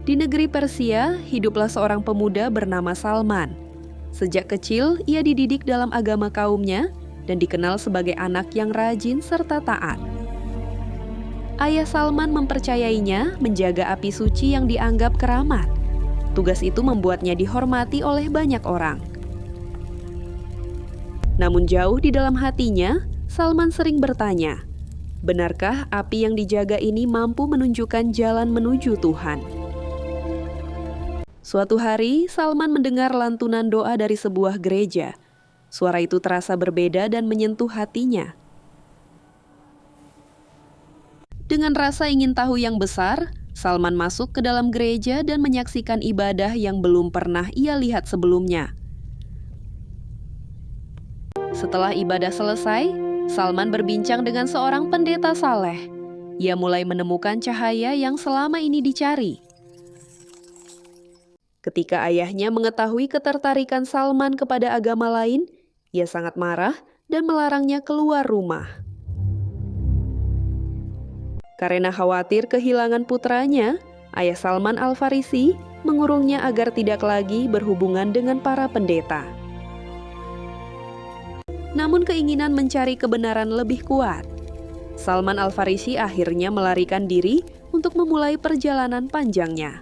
Di negeri Persia, hiduplah seorang pemuda bernama Salman. Sejak kecil, ia dididik dalam agama kaumnya dan dikenal sebagai anak yang rajin serta taat. Ayah Salman mempercayainya menjaga api suci yang dianggap keramat. Tugas itu membuatnya dihormati oleh banyak orang. Namun jauh di dalam hatinya, Salman sering bertanya, benarkah api yang dijaga ini mampu menunjukkan jalan menuju Tuhan? Suatu hari, Salman mendengar lantunan doa dari sebuah gereja. Suara itu terasa berbeda dan menyentuh hatinya. Dengan rasa ingin tahu yang besar, Salman masuk ke dalam gereja dan menyaksikan ibadah yang belum pernah ia lihat sebelumnya. Setelah ibadah selesai, Salman berbincang dengan seorang pendeta saleh. Ia mulai menemukan cahaya yang selama ini dicari. Ketika ayahnya mengetahui ketertarikan Salman kepada agama lain, ia sangat marah dan melarangnya keluar rumah. Karena khawatir kehilangan putranya, ayah Salman Al-Farisi mengurungnya agar tidak lagi berhubungan dengan para pendeta. Namun keinginan mencari kebenaran lebih kuat. Salman Al-Farisi akhirnya melarikan diri untuk memulai perjalanan panjangnya.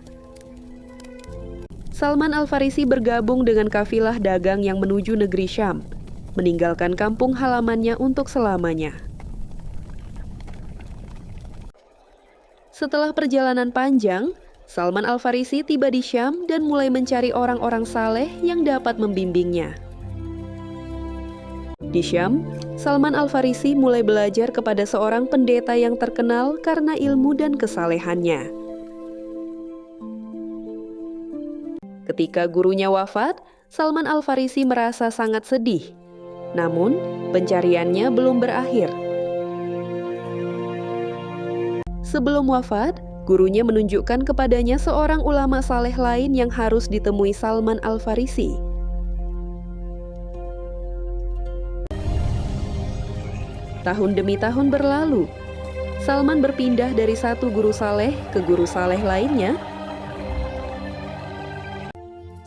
Salman Al-Farisi bergabung dengan kafilah dagang yang menuju negeri Syam, meninggalkan kampung halamannya untuk selamanya. Setelah perjalanan panjang, Salman Al-Farisi tiba di Syam dan mulai mencari orang-orang saleh yang dapat membimbingnya. Di Syam, Salman Al-Farisi mulai belajar kepada seorang pendeta yang terkenal karena ilmu dan kesalehannya. Ketika gurunya wafat, Salman Al-Farisi merasa sangat sedih. Namun, pencariannya belum berakhir. Sebelum wafat, gurunya menunjukkan kepadanya seorang ulama saleh lain yang harus ditemui Salman Al-Farisi. Tahun demi tahun berlalu, Salman berpindah dari satu guru saleh ke guru saleh lainnya.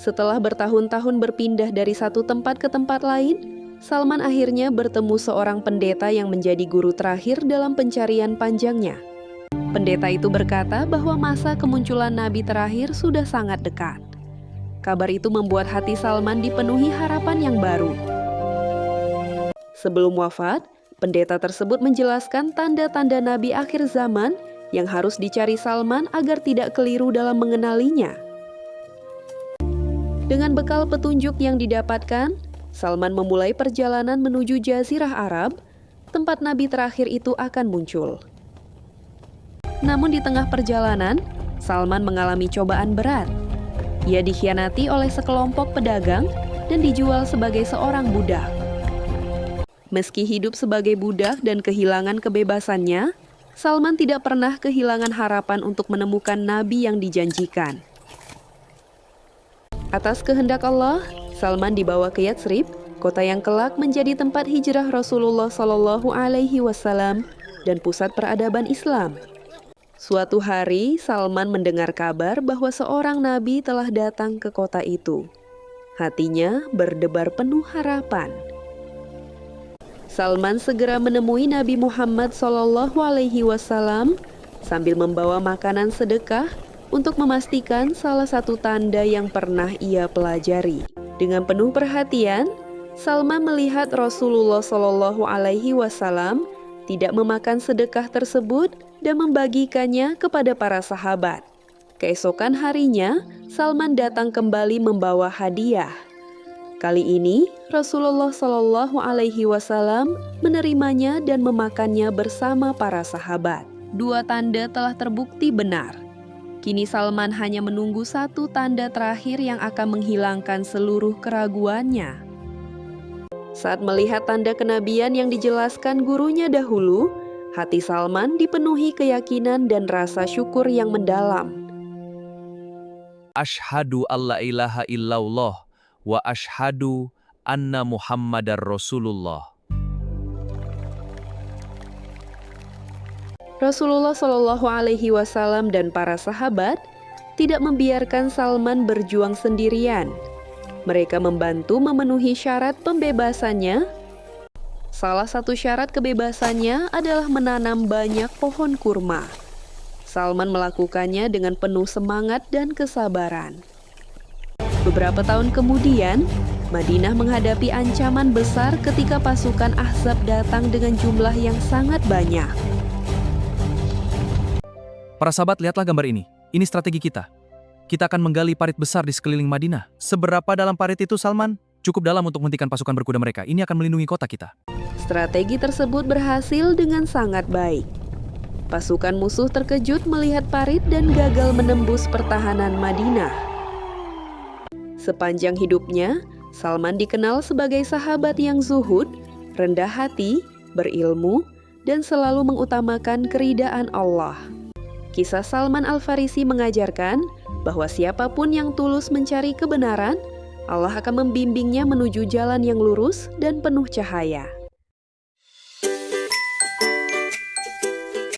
Setelah bertahun-tahun berpindah dari satu tempat ke tempat lain, Salman akhirnya bertemu seorang pendeta yang menjadi guru terakhir dalam pencarian panjangnya. Pendeta itu berkata bahwa masa kemunculan Nabi terakhir sudah sangat dekat. Kabar itu membuat hati Salman dipenuhi harapan yang baru. Sebelum wafat, pendeta tersebut menjelaskan tanda-tanda Nabi akhir zaman yang harus dicari Salman agar tidak keliru dalam mengenalinya. Dengan bekal petunjuk yang didapatkan, Salman memulai perjalanan menuju Jazirah Arab, tempat Nabi terakhir itu akan muncul. Namun di tengah perjalanan, Salman mengalami cobaan berat. Ia dikhianati oleh sekelompok pedagang dan dijual sebagai seorang budak. Meski hidup sebagai budak dan kehilangan kebebasannya, Salman tidak pernah kehilangan harapan untuk menemukan Nabi yang dijanjikan. Atas kehendak Allah, Salman dibawa ke Yatsrib, kota yang kelak menjadi tempat hijrah Rasulullah Shallallahu Alaihi Wasallam dan pusat peradaban Islam. Suatu hari, Salman mendengar kabar bahwa seorang nabi telah datang ke kota itu. Hatinya berdebar penuh harapan. Salman segera menemui Nabi Muhammad Shallallahu Alaihi Wasallam sambil membawa makanan sedekah untuk memastikan salah satu tanda yang pernah ia pelajari. Dengan penuh perhatian, Salman melihat Rasulullah Shallallahu Alaihi Wasallam tidak memakan sedekah tersebut dan membagikannya kepada para sahabat. Keesokan harinya, Salman datang kembali membawa hadiah. Kali ini, Rasulullah Shallallahu Alaihi Wasallam menerimanya dan memakannya bersama para sahabat. Dua tanda telah terbukti benar. Kini Salman hanya menunggu satu tanda terakhir yang akan menghilangkan seluruh keraguannya. Saat melihat tanda kenabian yang dijelaskan gurunya dahulu, hati Salman dipenuhi keyakinan dan rasa syukur yang mendalam. Asyhadu alla ilaha illallah wa asyhadu anna Muhammadar Rasulullah. Rasulullah Shallallahu Alaihi Wasallam dan para sahabat tidak membiarkan Salman berjuang sendirian. Mereka membantu memenuhi syarat pembebasannya. Salah satu syarat kebebasannya adalah menanam banyak pohon kurma. Salman melakukannya dengan penuh semangat dan kesabaran. Beberapa tahun kemudian, Madinah menghadapi ancaman besar ketika pasukan Ahzab datang dengan jumlah yang sangat banyak. Para sahabat, lihatlah gambar ini. Ini strategi kita. Kita akan menggali parit besar di sekeliling Madinah. Seberapa dalam parit itu, Salman? Cukup dalam untuk menghentikan pasukan berkuda mereka. Ini akan melindungi kota kita. Strategi tersebut berhasil dengan sangat baik. Pasukan musuh terkejut melihat parit dan gagal menembus pertahanan Madinah. Sepanjang hidupnya, Salman dikenal sebagai sahabat yang zuhud, rendah hati, berilmu, dan selalu mengutamakan keridaan Allah. Kisah Salman Al-Farisi mengajarkan bahwa siapapun yang tulus mencari kebenaran, Allah akan membimbingnya menuju jalan yang lurus dan penuh cahaya.